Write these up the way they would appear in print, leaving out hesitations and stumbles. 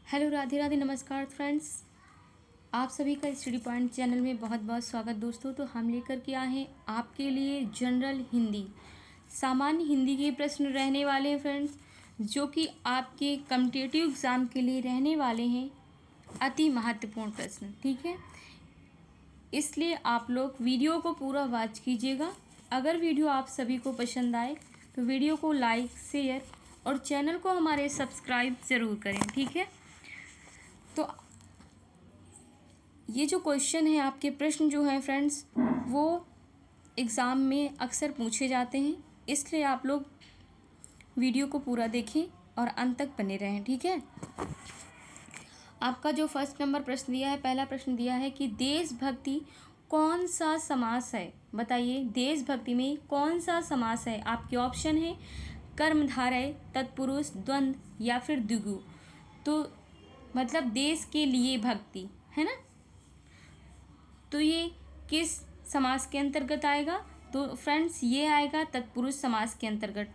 Hello, Radhe Radhe, नमस्कार friends. आप सभी का स्टडी पॉइंट चैनल में बहुत बहुत स्वागत दोस्तों। तो हम लेकर के आए हैं आपके लिए जनरल हिंदी, सामान्य हिंदी के प्रश्न रहने वाले हैं फ्रेंड्स, जो कि आपके कॉम्पिटिटिव एग्ज़ाम के लिए रहने वाले हैं अति महत्वपूर्ण प्रश्न। ठीक है, इसलिए आप लोग वीडियो को पूरा वॉच कीजिएगा। अगर वीडियो आप सभी को पसंद आए तो वीडियो को लाइक, शेयर और चैनल को हमारे सब्सक्राइब ज़रूर करें। ठीक है, तो ये जो क्वेश्चन है, आपके प्रश्न जो हैं फ्रेंड्स, वो एग्ज़ाम में अक्सर पूछे जाते हैं, इसलिए आप लोग वीडियो को पूरा देखें और अंत तक बने रहें। ठीक है, आपका जो फर्स्ट नंबर प्रश्न दिया है, पहला प्रश्न दिया है कि देशभक्ति कौन सा समास है। बताइए, देशभक्ति में कौन सा समास है। आपके ऑप्शन है कर्मधारय, तत्पुरुष, द्वंद्व या फिर द्विगु। तो मतलब देश के लिए भक्ति है ना, तो ये किस समास के अंतर्गत आएगा। तो फ्रेंड्स ये आएगा तत्पुरुष समास के अंतर्गत।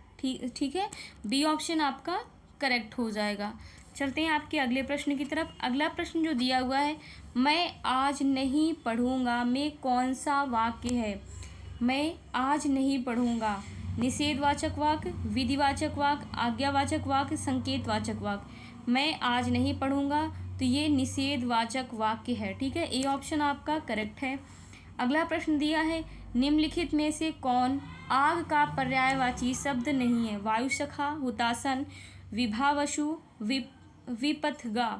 ठीक है, बी ऑप्शन आपका करेक्ट हो जाएगा। चलते हैं आपके अगले प्रश्न की तरफ। अगला प्रश्न जो दिया हुआ है, मैं आज नहीं पढ़ूंगा में कौन सा वाक्य है। मैं आज नहीं पढ़ूंगा, निषेधवाचक वाक्य, विधिवाचक वाक्य, आज्ञावाचक वाक्य, संकेतवाचक वाक्य। मैं आज नहीं पढ़ूंगा, तो ये निषेधवाचक वाक्य है। ठीक है, ए ऑप्शन आपका करेक्ट है। अगला प्रश्न दिया है, निम्नलिखित में से कौन आग का पर्यायवाची शब्द नहीं है। वायुसखा, हुतासन, विभावशु, विपथगा।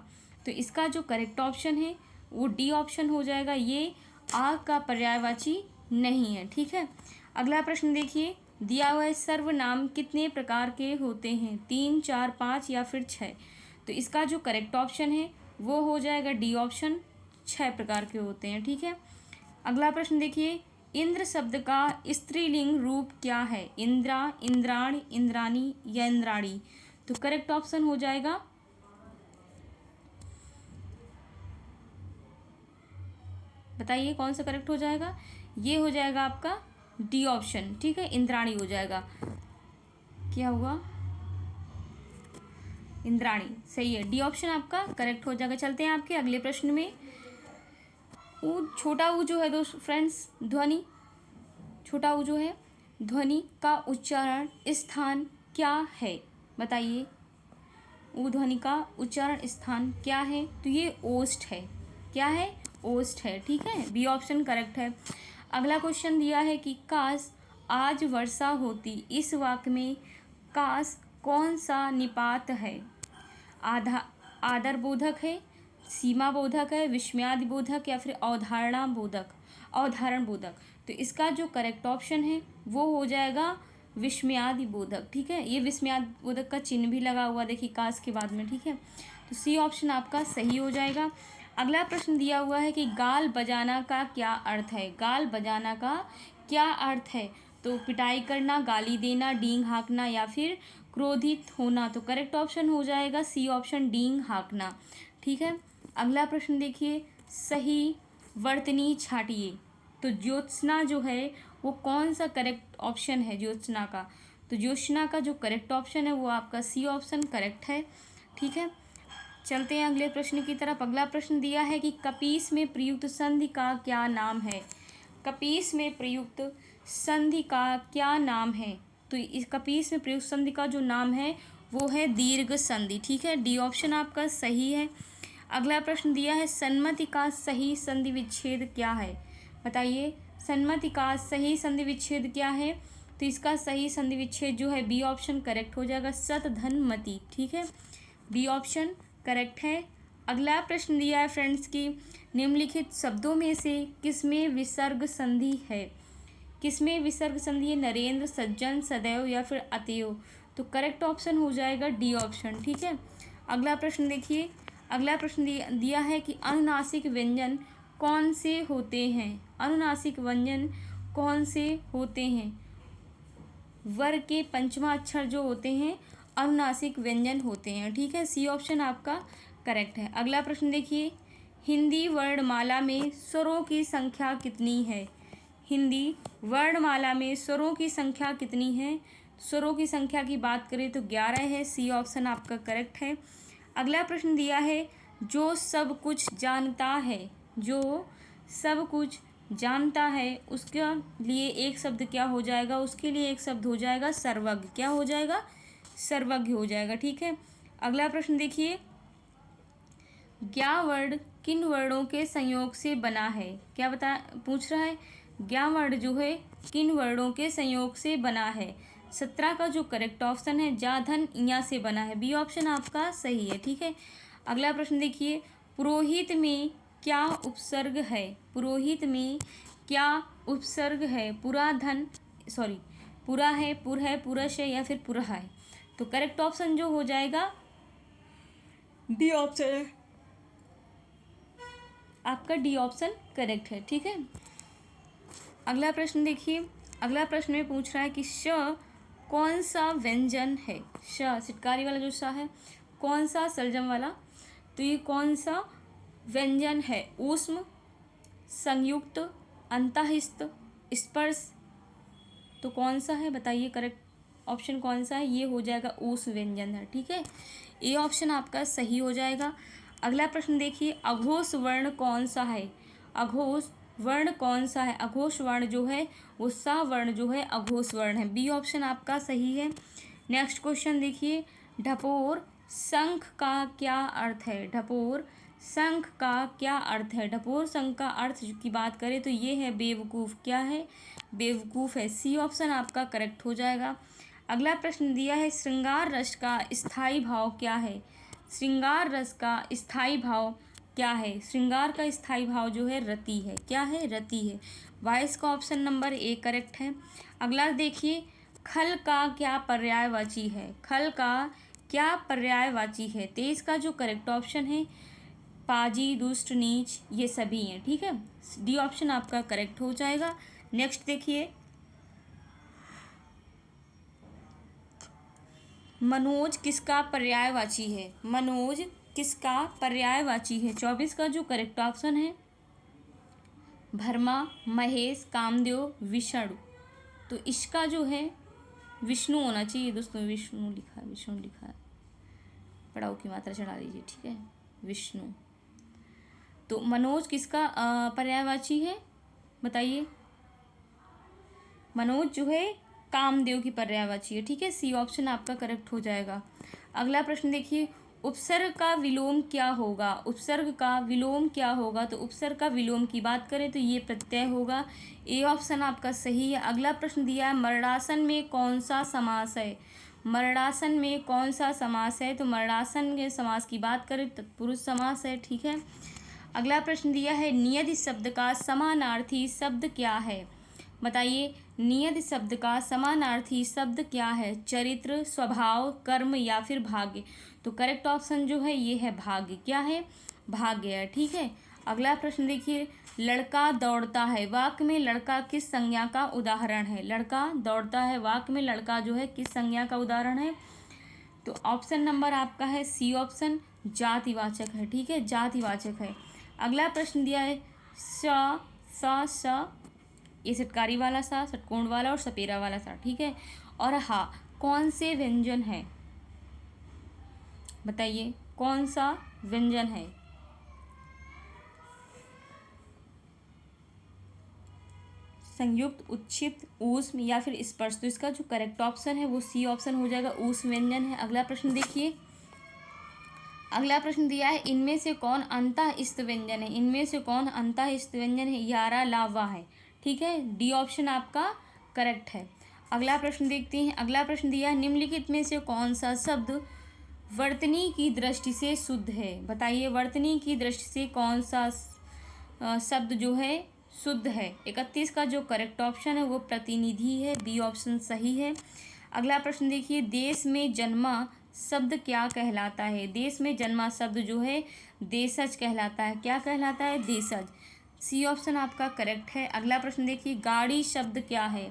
तो इसका जो करेक्ट ऑप्शन है वो डी ऑप्शन हो जाएगा, ये आग का पर्यायवाची नहीं है। ठीक है, अगला प्रश्न देखिए, दिया हुआ है सर्वनाम कितने प्रकार के होते हैं। 3, 4, 5 या फिर 6। तो इसका जो करेक्ट ऑप्शन है वो हो जाएगा डी ऑप्शन, 6 प्रकार के होते हैं। ठीक है, अगला प्रश्न देखिए, इंद्र शब्द का स्त्रीलिंग रूप क्या है। इंद्रा, इंद्राणी, इंद्रानी या इंद्राणी। तो करेक्ट ऑप्शन हो जाएगा, बताइए कौन सा करेक्ट हो जाएगा। ये हो जाएगा आपका डी ऑप्शन। ठीक है, इंद्राणी हो जाएगा। क्या हुआ, इंद्राणी सही है, डी ऑप्शन आपका करेक्ट हो जाएगा। चलते हैं आपके अगले प्रश्न में। छोटा ऊ जो है दोस्त फ्रेंड्स, ध्वनि, छोटा ऊ जो है ध्वनि का उच्चारण स्थान क्या है। बताइए, ऊ ध्वनि का उच्चारण स्थान क्या है। तो ये ओष्ठ है। क्या है, ओष्ठ है। ठीक है, बी ऑप्शन करेक्ट है। अगला क्वेश्चन दिया है कि काश आज वर्षा होती। इस वाक्य में काश कौन सा निपात है। आदर बोधक है, सीमा बोधक है, विस्मयादि बोधक या फिर अवधारणा बोधक, अवधारण बोधक। तो इसका जो करेक्ट ऑप्शन है वो हो जाएगा विस्मयादि बोधक। ठीक है, ये विस्मयादि बोधक का चिन्ह भी लगा हुआ देखिए काश के बाद में। ठीक है, तो सी ऑप्शन आपका सही हो जाएगा। अगला प्रश्न दिया हुआ है कि गाल बजाना का क्या अर्थ है। गाल बजाना का क्या अर्थ है। तो पिटाई करना, गाली देना, डींग हाँकना या फिर क्रोधित होना। तो करेक्ट ऑप्शन हो जाएगा सी ऑप्शन, डींग हाँकना। ठीक है, अगला प्रश्न देखिए, सही वर्तनी छाटिए। तो ज्योत्सना जो है वो कौन सा करेक्ट ऑप्शन है ज्योत्सना का। तो ज्योत्सना का जो करेक्ट ऑप्शन है वो आपका सी ऑप्शन करेक्ट है। ठीक है, चलते हैं अगले प्रश्न की तरफ। अगला प्रश्न दिया है कि कपीस में प्रयुक्त संधि का क्या नाम है। कपीस में प्रयुक्त संधि का क्या नाम है। तो इस कपीस में प्रयुक्त संधि का जो नाम है वो है दीर्घ संधि। ठीक है, डी ऑप्शन आपका सही है। अगला प्रश्न दिया है, सन्मति का सही संधि विच्छेद क्या है। बताइए, सन्मति का सही संधि विच्छेद क्या है। तो इसका सही संधि विच्छेद जो है बी ऑप्शन करेक्ट हो जाएगा, सत धन मति। ठीक है, बी ऑप्शन करेक्ट है। अगला प्रश्न दिया है फ्रेंड्स की, निम्नलिखित शब्दों में से किसमें विसर्ग संधि है। किसमें विसर्ग संधि है। नरेंद्र, सज्जन, सदैव या फिर अतएव। तो करेक्ट ऑप्शन हो जाएगा डी ऑप्शन। ठीक है, अगला प्रश्न देखिए। अगला प्रश्न दिया है कि अनुनासिक व्यंजन कौन से होते हैं। अनुनासिक व्यंजन कौन से होते हैं। वर्ग के पंचमा अक्षर जो होते हैं अनुनासिक व्यंजन होते हैं। ठीक है, सी ऑप्शन आपका करेक्ट है। अगला प्रश्न देखिए, हिंदी वर्णमाला में स्वरों की संख्या कितनी है। हिंदी वर्णमाला में स्वरों की संख्या कितनी है। स्वरों की संख्या की बात करें तो 11 है, सी ऑप्शन आपका करेक्ट है। अगला प्रश्न दिया है जो सब कुछ जानता है, जो सब कुछ जानता है उसके लिए एक शब्द क्या हो जाएगा, उसके लिए एक शब्द हो जाएगा सर्वज्ञ। क्या हो जाएगा? सर्वज्ञ हो जाएगा। ठीक है। अगला प्रश्न देखिए, ज्ञावर्ण किन वर्णों के संयोग से बना है? क्या बता पूछ रहा है, ज्ञावर्ण जो है किन वर्णों के संयोग से बना है? 17 का जो करेक्ट ऑप्शन है जा धन इया से बना है, बी ऑप्शन आपका सही है। ठीक है। अगला प्रश्न देखिए, पुरोहित में क्या उपसर्ग है? पुरोहित में क्या उपसर्ग है? पुरा धन सॉरी पुरा है, पुर है, पुरश है या फिर पुरहा है? तो करेक्ट ऑप्शन जो हो जाएगा डी ऑप्शन है आपका, डी ऑप्शन करेक्ट है। ठीक है। अगला प्रश्न देखिए, अगला प्रश्न में पूछ रहा है कि श कौन सा व्यंजन है? श सिटकारी वाला जो श है, कौन सा सलजम वाला, तो ये कौन सा व्यंजन है? ऊष्म, संयुक्त, अंतःस्थ, स्पर्श, तो कौन सा है बताइए? करेक्ट ऑप्शन कौन सा है? ये हो जाएगा ऊष्म व्यंजन है। ठीक है। ए ऑप्शन आपका सही हो जाएगा। अगला प्रश्न देखिए, अघोष वर्ण कौन सा है? अघोष वर्ण कौन सा है? अघोष वर्ण जो है वो सा वर्ण जो है अघोष वर्ण है, बी ऑप्शन आपका सही है। नेक्स्ट क्वेश्चन देखिए, ढपोर शंख का क्या अर्थ है? ढपोर शंख का क्या अर्थ है? ढपोर शंख का अर्थ की बात करें तो ये है बेवकूफ़। क्या है? बेवकूफ़ है, सी ऑप्शन आपका करेक्ट हो जाएगा। अगला प्रश्न दिया है, श्रृंगार रस का स्थायी भाव क्या है? श्रृंगार रस का स्थायी भाव क्या है? श्रृंगार का स्थायी भाव जो है रति है। क्या है? रति है। वाइस का ऑप्शन नंबर ए करेक्ट है। अगला देखिए, खल का क्या पर्यायवाची है? खल का क्या पर्यायवाची है? 23 का जो करेक्ट ऑप्शन है पाजी, दुष्ट, नीच ये सभी हैं। ठीक है। डी ऑप्शन आपका करेक्ट हो जाएगा। नेक्स्ट देखिए, मनोज किसका पर्यायवाची है? मनोज किसका पर्यायवाची है? 24 का जो करेक्ट ऑप्शन है भरमा, महेश, कामदेव, विष्णु, तो इसका जो है विष्णु होना चाहिए दोस्तों। विष्णु लिखा है, विष्णु लिखा है, पढ़ाओ की मात्रा चढ़ा लीजिए। ठीक है, विष्णु। तो मनोज किसका पर्यायवाची है बताइए? मनोज जो है कामदेव की पर्यायवाची है। ठीक है, सी ऑप्शन आपका करेक्ट हो जाएगा। अगला प्रश्न देखिए, उपसर्ग का विलोम क्या होगा? उपसर्ग का विलोम क्या होगा? तो उपसर्ग का विलोम की बात करें तो ये प्रत्यय होगा, ए ऑप्शन आपका सही है। अगला प्रश्न दिया है, मरणासन में कौन सा समास है? मरणासन में कौन सा समास है? तो मरणासन के समास की बात करें तत्पुरुष समास है। ठीक है। अगला प्रश्न दिया है, नियत शब्द का समानार्थी शब्द क्या है? बताइए, नियत शब्द का समानार्थी शब्द क्या है? चरित्र, स्वभाव, कर्म या फिर भाग्य? तो करेक्ट ऑप्शन जो है ये है भाग्य। क्या है? भाग्य है। ठीक है। अगला प्रश्न देखिए, लड़का दौड़ता है वाक्य में लड़का किस संज्ञा का उदाहरण है? लड़का दौड़ता है वाक्य में लड़का जो है किस संज्ञा का उदाहरण है? तो ऑप्शन नंबर आपका है सी ऑप्शन, जातिवाचक है। ठीक है, जातिवाचक है। अगला प्रश्न दिया है, स ये षटकारी वाला सा, षटकोण वाला और सपेरा वाला सा। ठीक है। और हाँ, कौन से व्यंजन है बताइए? कौन सा व्यंजन है? संयुक्त, उच्छित, ऊष्म या फिर स्पर्श? तो इसका जो करेक्ट ऑप्शन है वो सी ऑप्शन हो जाएगा, ऊष्म व्यंजन है। अगला प्रश्न देखिए, अगला प्रश्न दिया है, इनमें से कौन अंतःस्थ व्यंजन है? इनमें से कौन अंतःस्थ व्यंजन है? यारा, लावा है। ठीक है, डी ऑप्शन आपका करेक्ट है। अगला प्रश्न देखते हैं। अगला प्रश्न दिया है, निम्नलिखित में से कौन सा शब्द वर्तनी की दृष्टि से शुद्ध है? बताइए, वर्तनी की दृष्टि से कौन सा शब्द जो है शुद्ध है? 31 का जो करेक्ट ऑप्शन है वो प्रतिनिधि है, बी ऑप्शन सही है। अगला प्रश्न देखिए, देश में जन्मा शब्द क्या कहलाता है? देश में जन्मा शब्द जो है देशज कहलाता है। क्या कहलाता है? देशज। सी ऑप्शन आपका करेक्ट है। अगला प्रश्न देखिए, गाड़ी शब्द क्या है?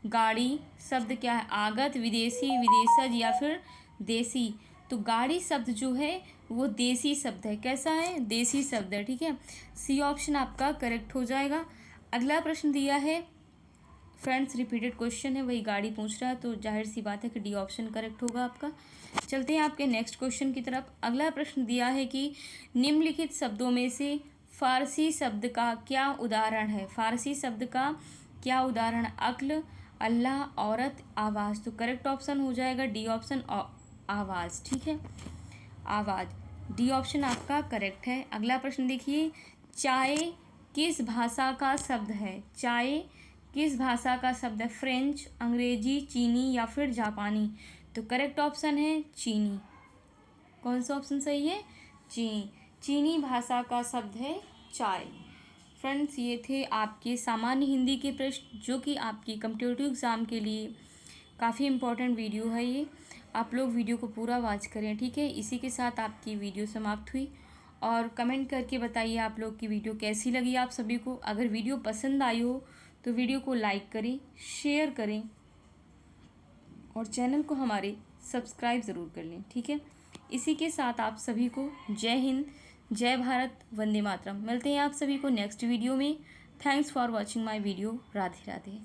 गाड़ी शब्द क्या है? आगत, विदेशी, विदेशज या फिर देसी? तो गाड़ी शब्द जो है वो देसी शब्द है। कैसा है? देसी शब्द है। ठीक है, सी ऑप्शन आपका करेक्ट हो जाएगा। अगला प्रश्न दिया है, फ्रेंड्स रिपीटेड क्वेश्चन है, वही गाड़ी पूछ रहा है, तो जाहिर सी बात है कि डी ऑप्शन करेक्ट होगा आपका। चलते हैं आपके नेक्स्ट क्वेश्चन की तरफ। अगला प्रश्न दिया है कि निम्नलिखित शब्दों में से फारसी शब्द का क्या उदाहरण है। फारसी शब्द का क्या उदाहरण? अक्ल, अल्लाह, औरत, आवाज़। तो करेक्ट ऑप्शन हो जाएगा डी ऑप्शन, आवाज़। ठीक है, आवाज़। डी ऑप्शन आपका करेक्ट है। अगला प्रश्न देखिए, चाय किस भाषा का शब्द है? चाय किस भाषा का शब्द है? फ्रेंच, अंग्रेजी, चीनी या फिर जापानी। तो करेक्ट ऑप्शन है चीनी। कौन सा ऑप्शन सही है? चीनी। चीनी भाषा का शब्द है चाय। फ्रेंड्स ये थे आपके सामान्य हिंदी के प्रश्न, जो कि आपकी कॉम्पिटिटिव एग्ज़ाम के लिए काफ़ी इम्पोर्टेंट वीडियो है ये। आप लोग वीडियो को पूरा वॉच करें, ठीक है। इसी के साथ आपकी वीडियो समाप्त हुई। और कमेंट करके बताइए आप लोग की वीडियो कैसी लगी आप सभी को। अगर वीडियो पसंद आई हो तो वीडियो को लाइक करें, शेयर करें और चैनल को हमारे सब्सक्राइब ज़रूर कर लें, ठीक है। इसी के साथ आप सभी को जय हिंद, जय भारत, वंदे मातरम। मिलते हैं आप सभी को नेक्स्ट वीडियो में। Thanks for watching my video. Radhe Radhe.